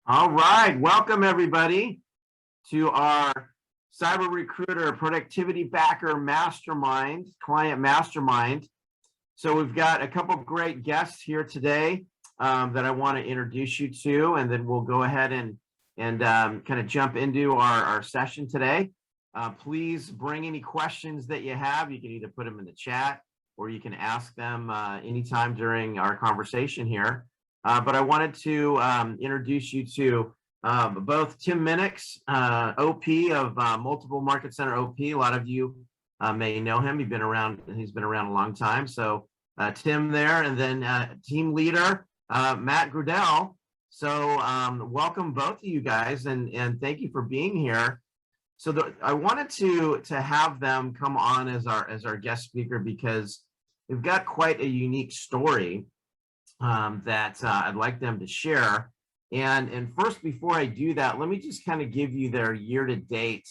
All right, welcome everybody to our Cyber Recruiter Productivity Backer Mastermind, Client Mastermind. So we've got a couple of great guests here today that I want to introduce you to, and then we'll go ahead and kind of jump into our session today. Please bring any questions that you have. You can either put them in the chat or you can ask them anytime during our conversation here. But I wanted to introduce you to both Tim Minnix, OP of Multiple Market Center OP. A lot of you may know him. He's been around a long time. So Tim there, and then team leader Matt Gruidl. So welcome both of you guys, and thank you for being here. So I wanted to have them come on as our guest speaker because they've got quite a unique story that I'd like them to share. And first, before I do that, let me just kind of give you their year-to-date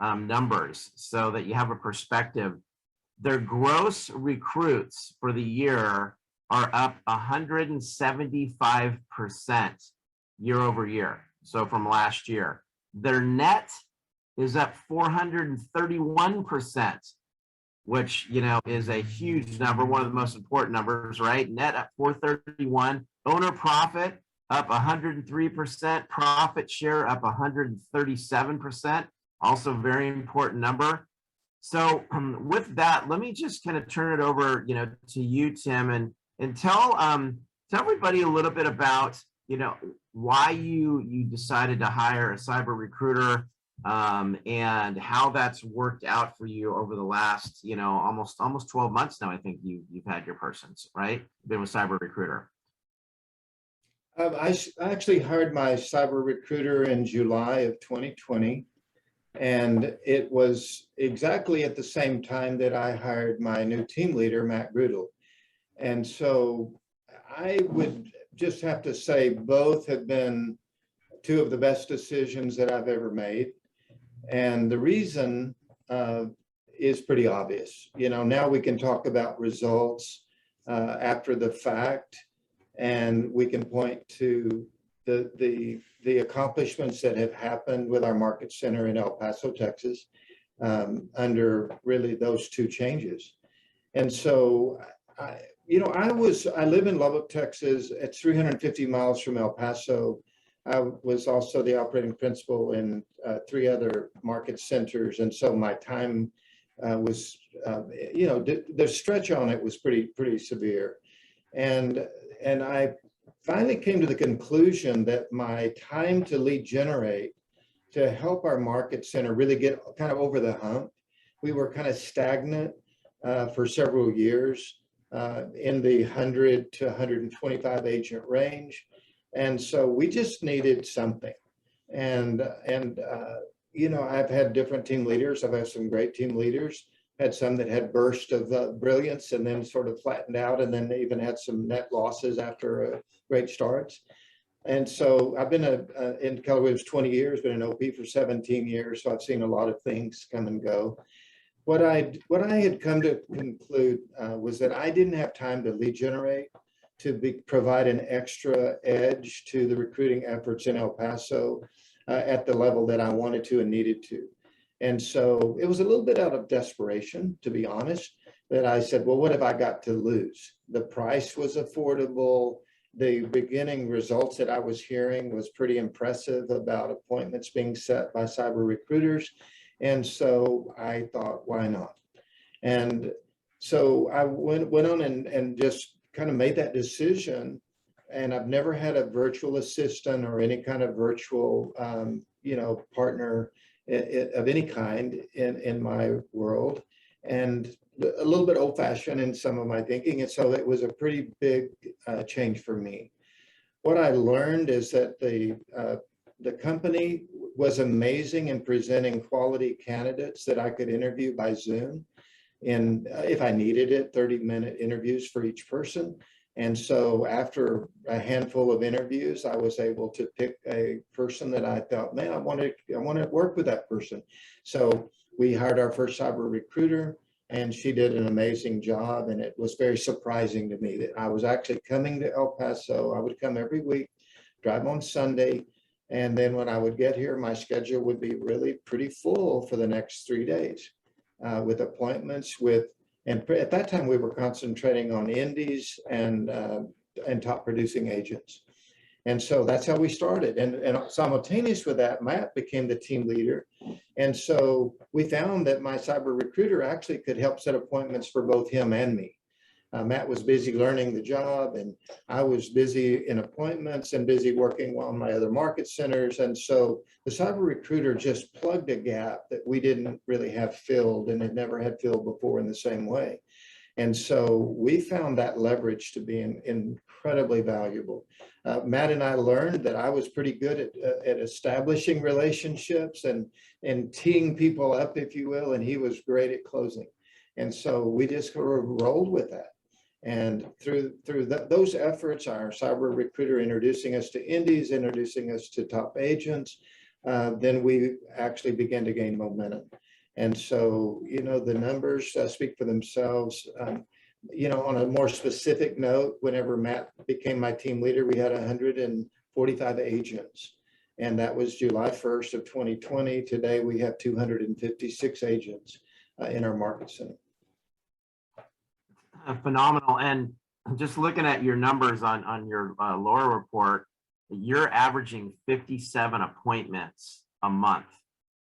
numbers so that you have a perspective. Their gross recruits for the year are up 175% year over year, so from last year. Their net is up 431%, which, you know, is a huge number, one of the most important numbers, right? Net up 431, owner profit up 103%, profit share up 137%, also very important number. So with that, let me just kind of turn it over, you know, to you, Tim, and tell everybody a little bit about, you know, why you decided to hire a cyber recruiter, and how that's worked out for you over the last, you know, almost 12 months now. I think you've had your persons, right? Been with cyber recruiter. I actually hired my cyber recruiter in July of 2020, and it was exactly at the same time that I hired my new team leader, Matt Gruidl. And so I would just have to say both have been two of the best decisions that I've ever made. And the reason is pretty obvious. You know, now we can talk about results after the fact, and we can point to the accomplishments that have happened with our market center in El Paso, Texas, under really those two changes. And so, I live in Lubbock, Texas. It's 350 miles from El Paso. I was also the operating principal in 3 other market centers, and so my time was, the stretch on it was pretty severe, and I finally came to the conclusion that my time to lead generate to help our market center really get kind of over the hump. We were kind of stagnant for several years in the 100 to 125 agent range. And so we just needed something. And I've had different team leaders. I've had some great team leaders, had some that had bursts of brilliance and then sort of flattened out, and then they even had some net losses after great starts. And so I've been in Keller Williams 20 years, been an OP for 17 years. So I've seen a lot of things come and go. What I had come to conclude was that I didn't have time to lead generate, to provide an extra edge to the recruiting efforts in El Paso at the level that I wanted to and needed to. And so it was a little bit out of desperation, to be honest, that I said, well, what have I got to lose? The price was affordable. The beginning results that I was hearing was pretty impressive about appointments being set by cyber recruiters. And so I thought, why not? And so I went on and just kind of made that decision. And I've never had a virtual assistant or any kind of virtual, partner of any kind in my world, and a little bit old-fashioned in some of my thinking. And so it was a pretty big change for me. What I learned is that the company was amazing in presenting quality candidates that I could interview by Zoom. And if I needed it, 30-minute interviews for each person. And so after a handful of interviews, I was able to pick a person that I thought, man, I want to work with that person. So we hired our first cyber recruiter, and she did an amazing job. And it was very surprising to me that I was actually coming to El Paso. I would come every week, drive on Sunday, And then when I would get here, my schedule would be really pretty full for the next 3 days with appointments and at that time we were concentrating on indies and top producing agents. And so that's how we started. And simultaneous with that, Matt became the team leader. And so we found that my cyber recruiter actually could help set appointments for both him and me. Matt was busy learning the job, and I was busy in appointments and busy working on my other market centers. And so the cyber recruiter just plugged a gap that we didn't really have filled and had never had filled before in the same way. And so we found that leverage to be incredibly valuable. Matt and I learned that I was pretty good at establishing relationships and teeing people up, if you will, and he was great at closing. And so we just sort of rolled with that. And through those efforts, our cyber recruiter introducing us to indies, introducing us to top agents, then we actually began to gain momentum. And so, the numbers speak for themselves. On a more specific note, whenever Matt became my team leader, we had 145 agents. And that was July 1st of 2020. Today, we have 256 agents in our market center. Phenomenal. And just looking at your numbers on your Laura report, you're averaging 57 appointments a month.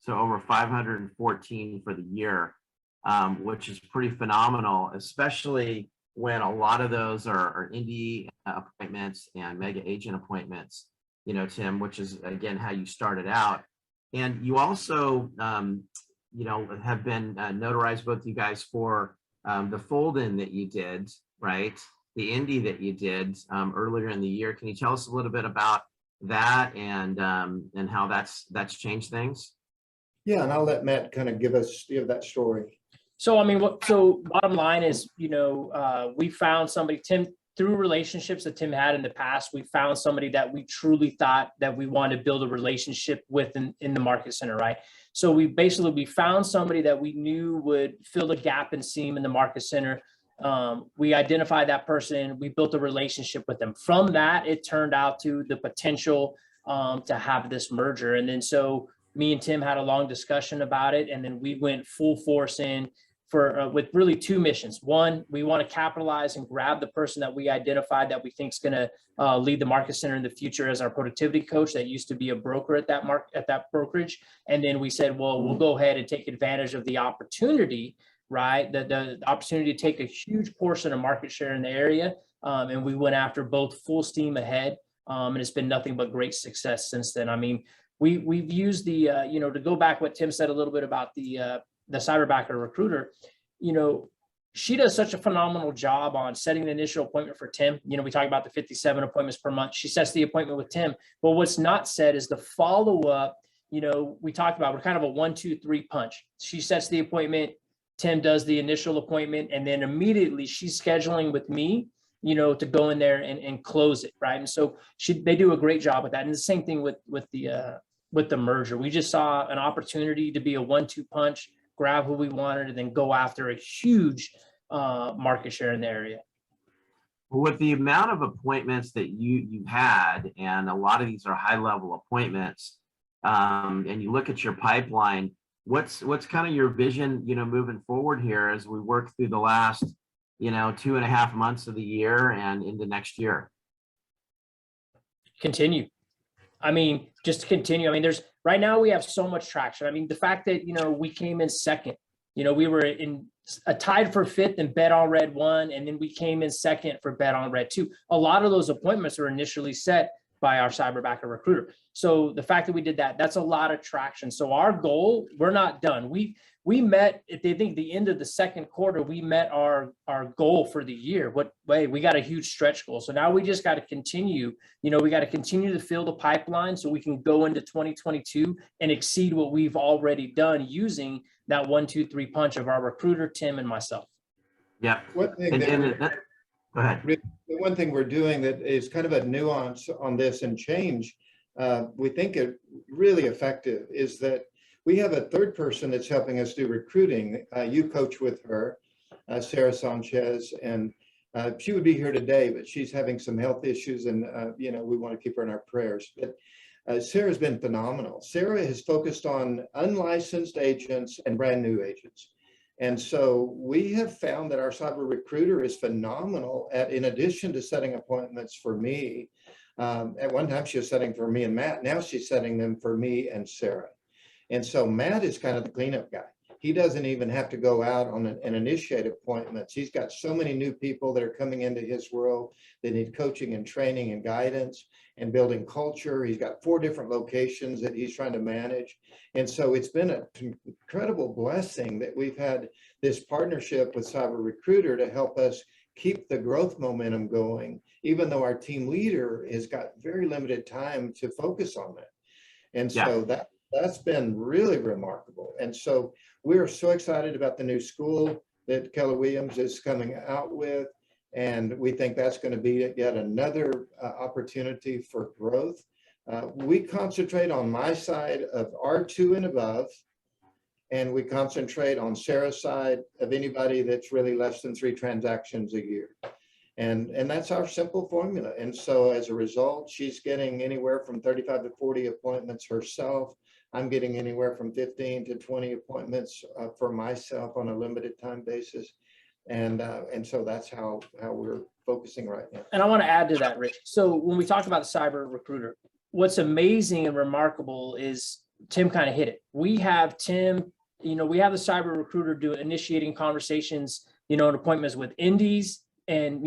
So over 514 for the year, which is pretty phenomenal, especially when a lot of those are indie appointments and mega agent appointments, Tim, which is, again, how you started out. And you also, have been notarized, both you guys, for the fold-in that you did, right? The indie that you did earlier in the year. Can you tell us a little bit about that and how that's changed things? Yeah, and I'll let Matt kind of give that story. So, bottom line is, we found somebody, Tim, through relationships that Tim had in the past, we found somebody that we truly thought that we wanted to build a relationship with in the market center, right? So we found somebody that we knew would fill the gap and seam in the market center. We identified that person, we built a relationship with them. From that, it turned out to the potential to have this merger. And then so me and Tim had a long discussion about it, and then we went full force in with really two missions. One, we want to capitalize and grab the person that we identified that we think is going to lead the market center in the future as our productivity coach that used to be a broker at that brokerage. And then we said, well, we'll go ahead and take advantage of the opportunity, right? The opportunity to take a huge portion of market share in the area. And we went after both full steam ahead. And it's been nothing but great success since then. I mean, we've used the, to go back what Tim said a little bit about the cyberbacker recruiter, she does such a phenomenal job on setting the initial appointment for Tim. We talk about the 57 appointments per month. She sets the appointment with Tim. But what's not said is the follow-up. We talked about, we're kind of a 1, 2, 3 punch. She sets the appointment, Tim does the initial appointment, and then immediately she's scheduling with me, to go in there and close it, right? And so they do a great job with that. And the same thing with the merger. We just saw an opportunity to be a 1-2 punch, grab who we wanted, and then go after a huge market share in the area. With the amount of appointments that you had, and a lot of these are high-level appointments, and you look at your pipeline, what's kind of your vision, moving forward here as we work through the last, 2.5 months of the year and into next year? Continue. Just to continue. Right now we have so much traction. The fact that, we came in second, we were tied for 5th and Bet on Red 1, and then we came in second for Bet on Red 2. A lot of those appointments were initially set by our cyberbacker recruiter. So the fact that we did that, that's a lot of traction. So our goal, we're not done. We met, I think the end of the second quarter, we met our goal for the year. We got a huge stretch goal. So now we just got to continue, we got to continue to fill the pipeline so we can go into 2022 and exceed what we've already done using that 1, 2, 3 punch of our recruiter, Tim, and myself. Yeah. One thing go ahead. The one thing we're doing that is kind of a nuance on this and change, we think it really effective, is that we have a third person that's helping us do recruiting. You coach with her, Sarah Sanchez, and she would be here today, but she's having some health issues, and we want to keep her in our prayers. But Sarah's been phenomenal. Sarah has focused on unlicensed agents and brand new agents. And so we have found that our cyber recruiter is phenomenal at, in addition to setting appointments for me. At one time she was setting for me and Matt. Now she's setting them for me and Sarah. And so Matt is kind of the cleanup guy. He doesn't even have to go out on and initiate appointments. He's got so many new people that are coming into his world that need coaching and training and guidance and building culture. He's got 4 different locations that he's trying to manage. And so it's been an incredible blessing that we've had this partnership with Cyber Recruiter to help us keep the growth momentum going, even though our team leader has got very limited time to focus on that. And so that's been really remarkable. And so we're so excited about the new school that Keller Williams is coming out with. And we think that's going to be yet another opportunity for growth. We concentrate on my side of R2 and above, and we concentrate on Sarah's side of anybody that's really less than 3 transactions a year. And that's our simple formula. And so as a result, she's getting anywhere from 35 to 40 appointments herself. I'm getting anywhere from 15 to 20 appointments for myself on a limited time basis. And so that's how we're focusing right now. And I want to add to that, Rich. So when we talk about the cyber recruiter, what's amazing and remarkable is Tim kind of hit it. We have Tim, we have the cyber recruiter initiating conversations, and appointments with indies and,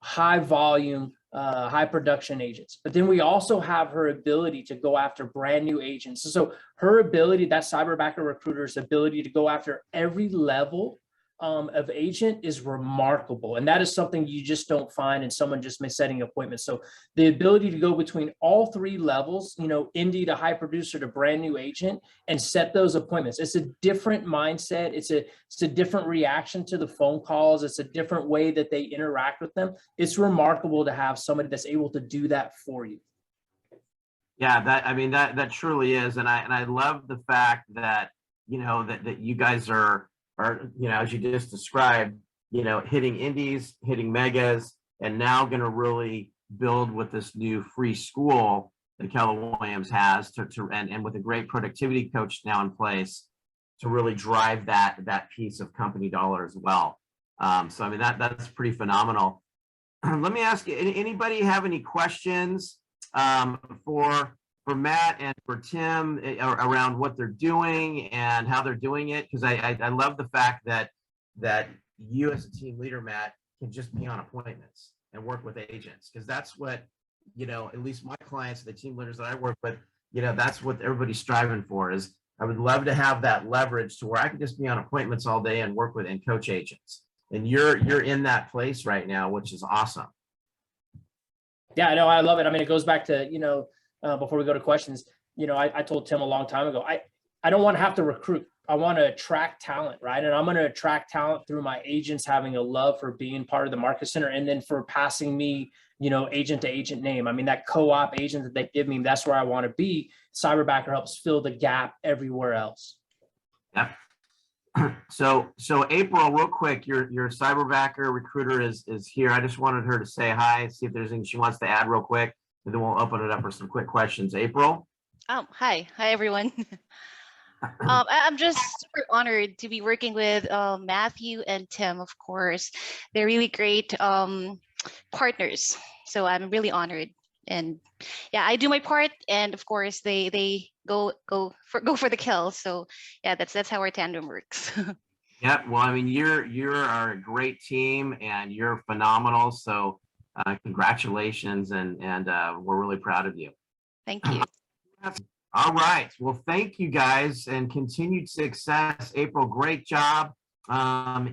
high volume, high production agents. But then we also have her ability to go after brand new agents. So her ability, that cyberbacker recruiter's ability to go after every level of agent is remarkable. And that is something you just don't find in someone just setting appointments. So the ability to go between all 3 levels, indie to high producer to brand new agent, and set those appointments. It's a different mindset. It's a different reaction to the phone calls. It's a different way that they interact with them. It's remarkable to have somebody that's able to do that for you. Yeah, that truly is. And I love the fact that, that you guys are, as you just described, hitting indies, hitting megas, and now going to really build with this new free school that Keller Williams has and with a great productivity coach now in place to really drive that piece of company dollar as well. So that's pretty phenomenal. Let me ask you, anybody have any questions for Matt and for Tim around what they're doing and how they're doing it? Because I love the fact that you as a team leader, Matt, can just be on appointments and work with agents, because that's what, at least my clients, the team leaders that I work with, that's what everybody's striving for. Is I would love to have that leverage to where I could just be on appointments all day and work with and coach agents. And you're in that place right now, which is awesome. Yeah, I know. I love it. It goes back to, before we go to questions, I told Tim a long time ago, I don't want to have to recruit. I want to attract talent, right? And I'm going to attract talent through my agents having a love for being part of the market center, and then for passing me, agent to agent name. that co-op agent that they give me, that's where I want to be. Cyberbacker helps fill the gap everywhere else. Yep. So April, real quick, your cyberbacker recruiter is here. I just wanted her to say hi, see if there's anything she wants to add real quick, and then we'll open it up for some quick questions. April? Hi everyone. I'm just super honored to be working with Matthew and Tim, of course. They're really great partners. So I'm really honored. And yeah, I do my part, and of course they go for the kill. So yeah, that's how our tandem works. Yeah, well, you're a great team and you're phenomenal. So congratulations, and we're really proud of you. Thank you. All right. Well, thank you guys, and continued success. April, great job. I'm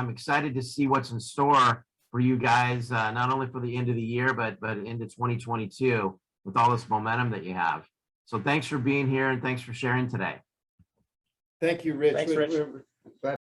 excited to see what's in store for you guys, not only for the end of the year, but into 2022 with all this momentum that you have. So thanks for being here, and thanks for sharing today. Thank you, Rich. Thanks, Rich.